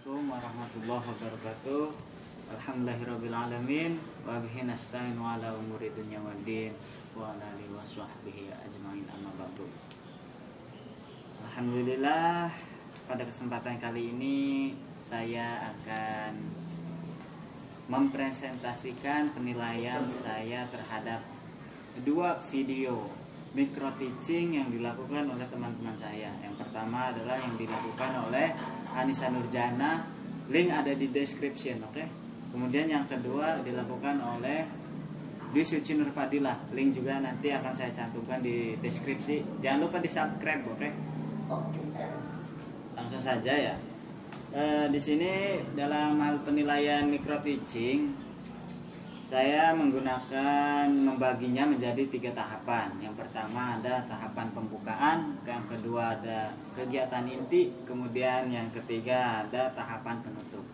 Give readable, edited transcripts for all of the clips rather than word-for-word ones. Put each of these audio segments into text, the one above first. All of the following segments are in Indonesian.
Assalamualaikum warahmatullahi wabarakatuh. Alhamdulillahirrabbilalamin. Wa bihi nasta'in wa ala umuri dunya waddin wa ala alihi wa sahbihi ajma'in, amma ba'du. Alhamdulillah, pada kesempatan kali ini saya akan mempresentasikan penilaian saya terhadap dua video micro teaching yang dilakukan oleh teman-teman saya. Yang pertama adalah yang dilakukan oleh Anissa Nurjana, link ada di description, oke. Kemudian yang kedua dilakukan oleh Dwi Suci Nur Fadilah, link juga nanti akan saya cantumkan di deskripsi. Jangan lupa di subscribe, oke. Langsung saja ya. Di sini dalam hal penilaian micro teaching, saya membaginya menjadi 3 tahapan. Yang pertama ada tahapan pembukaan, yang kedua ada kegiatan inti, kemudian yang ketiga ada tahapan penutup.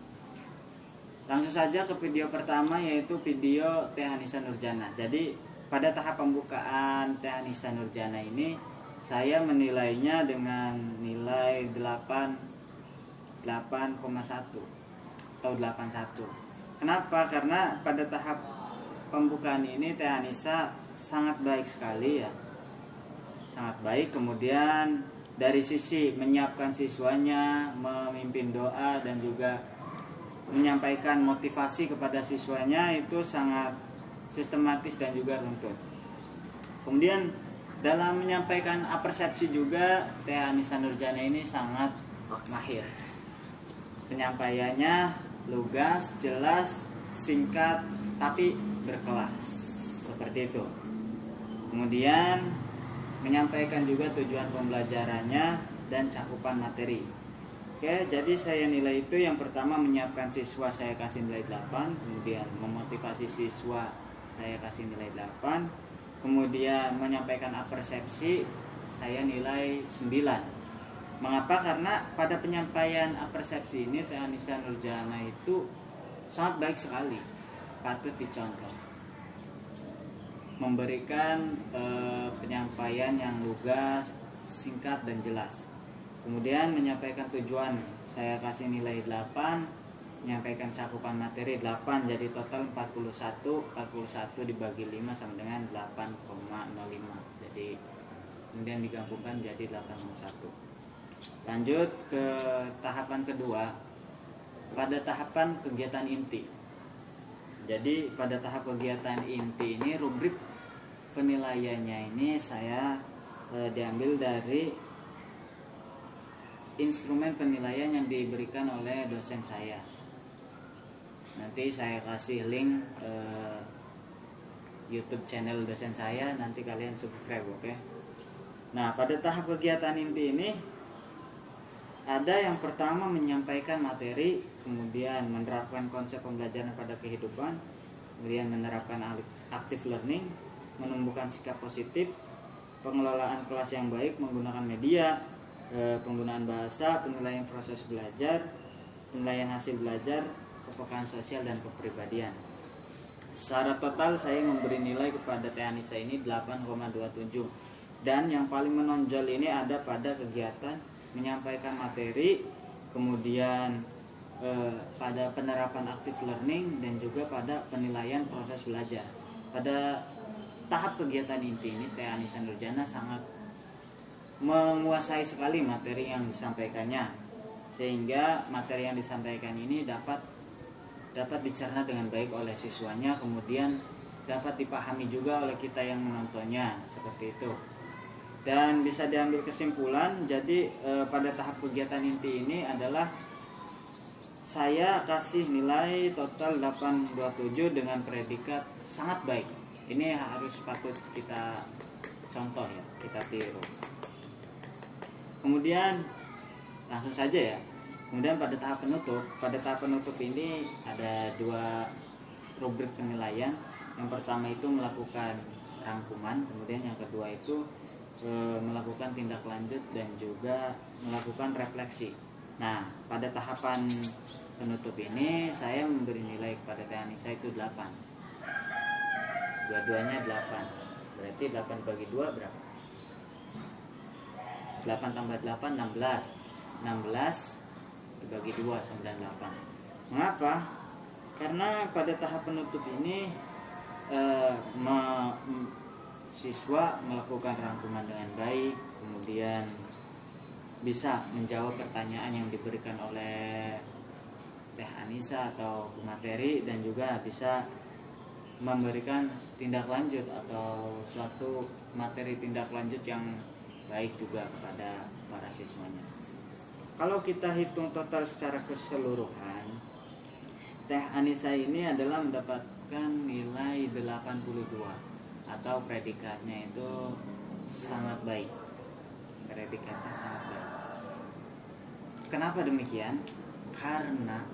Langsung saja ke video pertama, yaitu video Teh Anissa Nurjana. Jadi pada tahap pembukaan Teh Anissa Nurjana ini saya menilainya dengan nilai 8,1 atau 81. Kenapa? Karena pada tahap pembukaan ini Teh Anissa sangat baik sekali ya. Sangat baik. Kemudian dari sisi menyiapkan siswanya, memimpin doa dan juga menyampaikan motivasi kepada siswanya itu sangat sistematis dan juga runtut. Kemudian dalam menyampaikan persepsi juga Teh Anissa Nurjana ini sangat mahir. Penyampaiannya lugas, jelas, singkat, tapi berkelas, seperti itu. Kemudian menyampaikan juga tujuan pembelajarannya dan cakupan materi. Oke, jadi saya nilai itu yang pertama menyiapkan siswa saya kasih nilai 8, kemudian memotivasi siswa saya kasih nilai 8, kemudian menyampaikan persepsi saya nilai 9. Mengapa? Karena pada penyampaian persepsi ini Teh Anissa Nurjana itu sangat baik sekali, patut dicontoh. Memberikan penyampaian yang lugas, singkat dan jelas. Kemudian menyampaikan tujuan, saya kasih nilai 8, menyampaikan cakupan materi 8, jadi total 41 dibagi 5 sama dengan 8,05. Jadi kemudian digabungkan jadi 81. Lanjut ke tahapan kedua, pada tahapan kegiatan inti. Jadi pada tahap kegiatan inti ini rubrik penilaiannya ini saya diambil dari instrumen penilaian yang diberikan oleh dosen saya. Nanti saya kasih link YouTube channel dosen saya, nanti kalian subscribe, oke? Nah, pada tahap kegiatan inti ini ada yang pertama menyampaikan materi, kemudian menerapkan konsep pembelajaran pada kehidupan, kemudian menerapkan active learning, menumbuhkan sikap positif, pengelolaan kelas yang baik menggunakan media, penggunaan bahasa, penilaian proses belajar, penilaian hasil belajar, kepekaan sosial dan kepribadian. Secara total saya memberi nilai kepada Teh Anissa ini 8,27. Dan yang paling menonjol ini ada pada kegiatan menyampaikan materi, kemudian pada penerapan active learning dan juga pada penilaian proses belajar. Pada tahap kegiatan inti ini Teh Anissa Nurjana sangat menguasai sekali materi yang disampaikannya, sehingga materi yang disampaikan ini dapat dicerna dengan baik oleh siswanya, kemudian dapat dipahami juga oleh kita yang menontonnya, seperti itu. Dan bisa diambil kesimpulan, jadi pada tahap kegiatan inti ini adalah saya kasih nilai total 827 dengan predikat sangat baik. Ini harus patut kita contoh ya, kita tiru. Kemudian langsung saja ya. Kemudian pada tahap penutup ini ada 2 rubrik penilaian. Yang pertama itu melakukan rangkuman, kemudian yang kedua itu melakukan tindak lanjut dan juga melakukan refleksi. Nah, pada tahapan penutup ini saya memberi nilai kepada Teh Anissa itu 8. Dua-duanya 8. Berarti 8 bagi 2 berapa? 8 tambah 8 16. 16 dibagi 2, 98. Mengapa? Karena pada tahap penutup ini siswa melakukan rangkuman dengan baik, kemudian bisa menjawab pertanyaan yang diberikan oleh Teh Anissa atau materi, dan juga bisa memberikan tindak lanjut atau suatu materi tindak lanjut yang baik juga kepada para siswanya. Kalau kita hitung total secara keseluruhan, Teh Anissa ini adalah mendapatkan nilai 82 atau predikatnya itu sangat baik. Predikatnya sangat baik. Kenapa demikian? Karena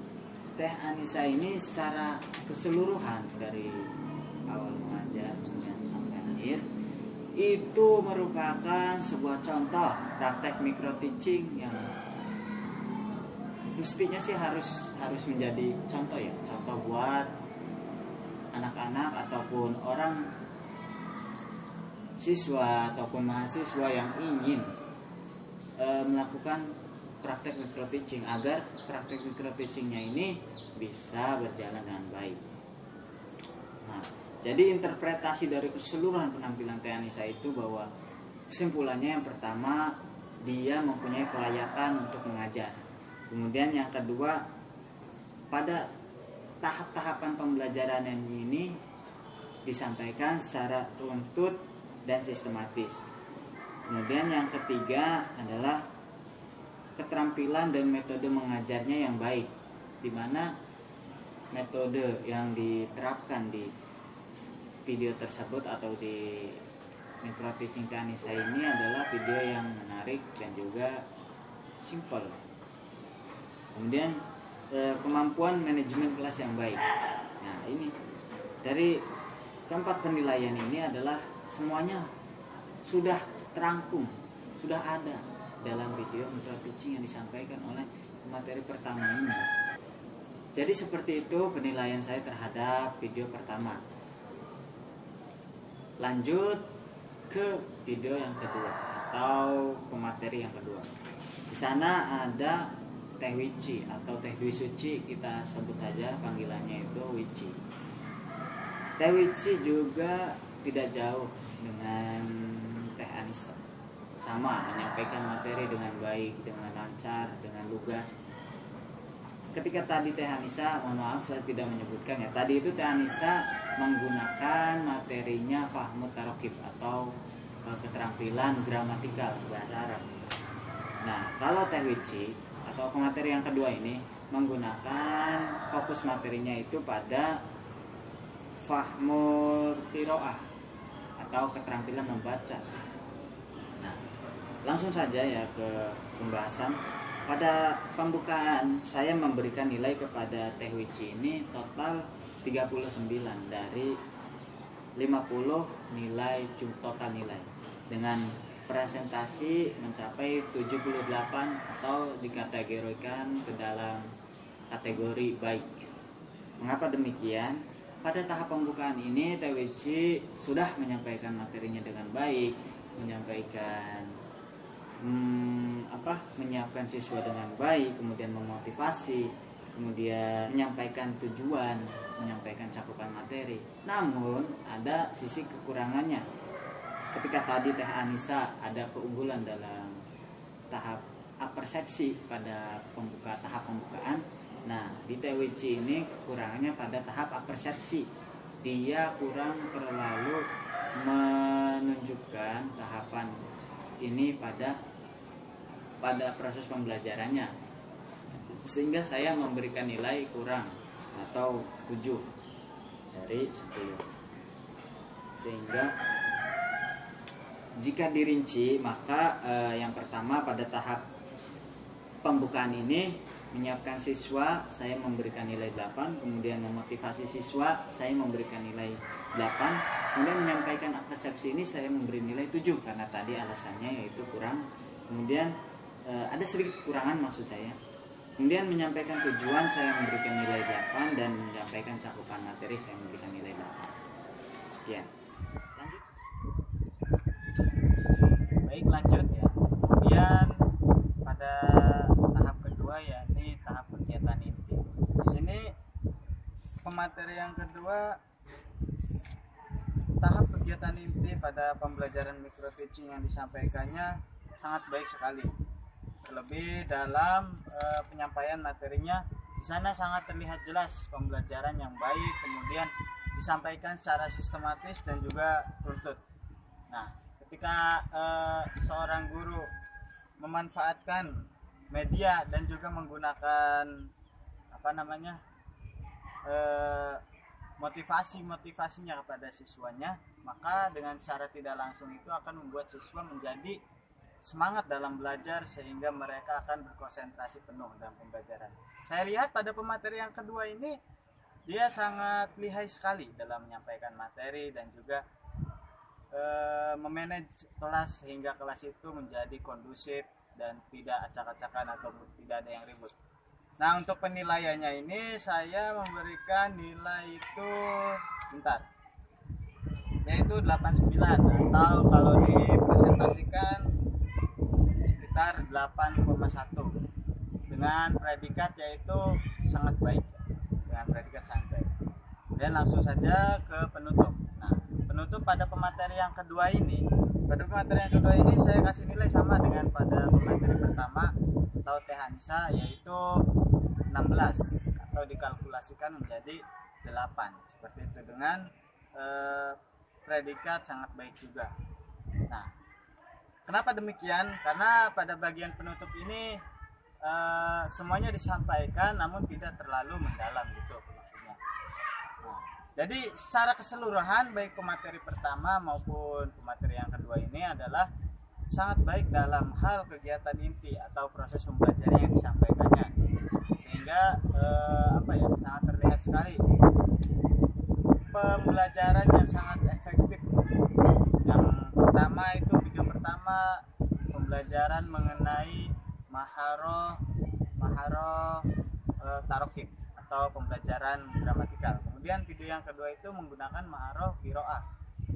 Teh Anissa ini secara keseluruhan dari awal mengajar sampai akhir itu merupakan sebuah contoh praktek micro teaching yang mestinya sih harus menjadi contoh ya, contoh buat anak-anak ataupun orang siswa ataupun mahasiswa yang ingin melakukan praktek micro teaching, agar praktek micro teachingnya ini bisa berjalan dengan baik. Nah, jadi interpretasi dari keseluruhan penampilan Teh Anissa itu bahwa kesimpulannya yang pertama, dia mempunyai kelayakan untuk mengajar. Kemudian yang kedua, pada tahap-tahapan pembelajaran ini disampaikan secara runtut dan sistematis. Kemudian yang ketiga adalah keterampilan dan metode mengajarnya yang baik, di mana metode yang diterapkan di video tersebut atau di micro teaching Teh Anissa ini adalah video yang menarik dan juga simple. Kemudian kemampuan manajemen kelas yang baik. Nah, ini dari keempat penilaian ini adalah semuanya sudah terangkum, sudah ada dalam video micro teaching yang disampaikan oleh materi pertama ini. Jadi seperti itu penilaian saya terhadap video pertama. Lanjut ke video yang kedua atau pemateri yang kedua. Di sana ada Teh Wici atau Teh Dwi Suci, kita sebut saja panggilannya itu Wici. Teh Wici juga tidak jauh dengan Teh Anissa, sama menyampaikan materi dengan baik, dengan lancar, dengan lugas. Ketika tadi Teh Anissa, mohon maaf saya tidak menyebutkan ya, tadi itu Teh Anissa menggunakan materinya Fahmut Tarokib atau keterampilan gramatikal bahasa Arab. Nah, kalau Teh Wici atau pemateri yang kedua ini menggunakan fokus materinya itu pada Fahmul Tiroah atau keterampilan membaca. Nah, langsung saja ya ke pembahasan. Pada pembukaan saya memberikan nilai kepada Teh Wici ini total 39 dari 50 nilai total nilai, dengan presentasi mencapai 78 atau dikategorikan ke dalam kategori baik. Mengapa demikian? Pada tahap pembukaan ini Teh Wici sudah menyampaikan materinya dengan baik, menyampaikan menyiapkan siswa dengan baik, kemudian memotivasi, kemudian menyampaikan tujuan, menyampaikan cakupan materi. Namun ada sisi kekurangannya. Ketika tadi Teh Anissa ada keunggulan dalam tahap apersepsi pada tahap pembukaan. Nah, di Teh Wici ini kekurangannya pada tahap apersepsi. Dia kurang terlalu menunjukkan tahapan ini pada proses pembelajarannya, sehingga saya memberikan nilai kurang atau 7 dari 10. Sehingga jika dirinci, maka yang pertama pada tahap pembukaan ini menyiapkan siswa saya memberikan nilai 8, kemudian memotivasi siswa saya memberikan nilai 8, kemudian menyampaikan persepsi ini saya memberi nilai 7 karena tadi alasannya yaitu kurang. Kemudian ada sedikit kekurangan maksud saya. Kemudian menyampaikan tujuan saya memberikan nilai 8 dan menyampaikan cakupan materi saya memberikan nilai 8. Sekian. Lanjut. Baik, lanjut ya. Kemudian pada tahap kedua yakni pemateri yang kedua, tahap kegiatan inti pada pembelajaran micro teaching yang disampaikannya sangat baik sekali. Terlebih dalam penyampaian materinya, di sana sangat terlihat jelas pembelajaran yang baik, kemudian disampaikan secara sistematis dan juga runtut. Nah, ketika seorang guru memanfaatkan media dan juga menggunakan motivasinya kepada siswanya, maka dengan secara tidak langsung itu akan membuat siswa menjadi semangat dalam belajar sehingga mereka akan berkonsentrasi penuh dalam pembelajaran. Saya lihat pada pemateri yang kedua ini dia sangat lihai sekali dalam menyampaikan materi dan juga memanage kelas sehingga kelas itu menjadi kondusif dan tidak acak-acakan atau tidak ada yang ribut. Nah, untuk penilaiannya ini saya memberikan nilai itu yaitu 89, atau kalau dipresentasikan sekitar 8,1 dengan predikat yaitu sangat baik, dengan predikat sangat baik. Dan langsung saja ke penutup. Nah, penutup pada pemateri yang kedua ini, saya kasih nilai sama dengan pada pemateri pertama atau Teh Hanisa, yaitu 16 atau dikalkulasikan menjadi 8 seperti itu, dengan predikat sangat baik juga. Nah, kenapa demikian? Karena pada bagian penutup ini semuanya disampaikan namun tidak terlalu mendalam gitu maksudnya. Nah, jadi secara keseluruhan baik pemateri pertama maupun pemateri yang kedua ini adalah sangat baik dalam hal kegiatan inti atau proses pembelajaran yang disampaikannya, sehingga sangat terlihat sekali pembelajaran yang sangat efektif. Yang pertama itu video pertama pembelajaran mengenai maharoh tarokib atau pembelajaran gramatikal. Kemudian video yang kedua itu menggunakan maharoh qiraah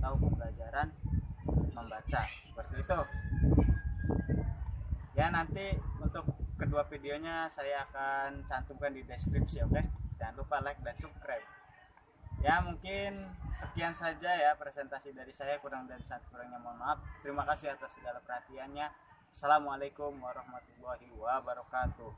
atau pembelajaran membaca, seperti itu. Ya, nanti untuk kedua videonya saya akan cantumkan di deskripsi, oke? Jangan lupa like dan subscribe. Ya, mungkin sekian saja ya presentasi dari saya, kurang dan sangat kurangnya mohon maaf. Terima kasih atas segala perhatiannya. Assalamualaikum warahmatullahi wabarakatuh.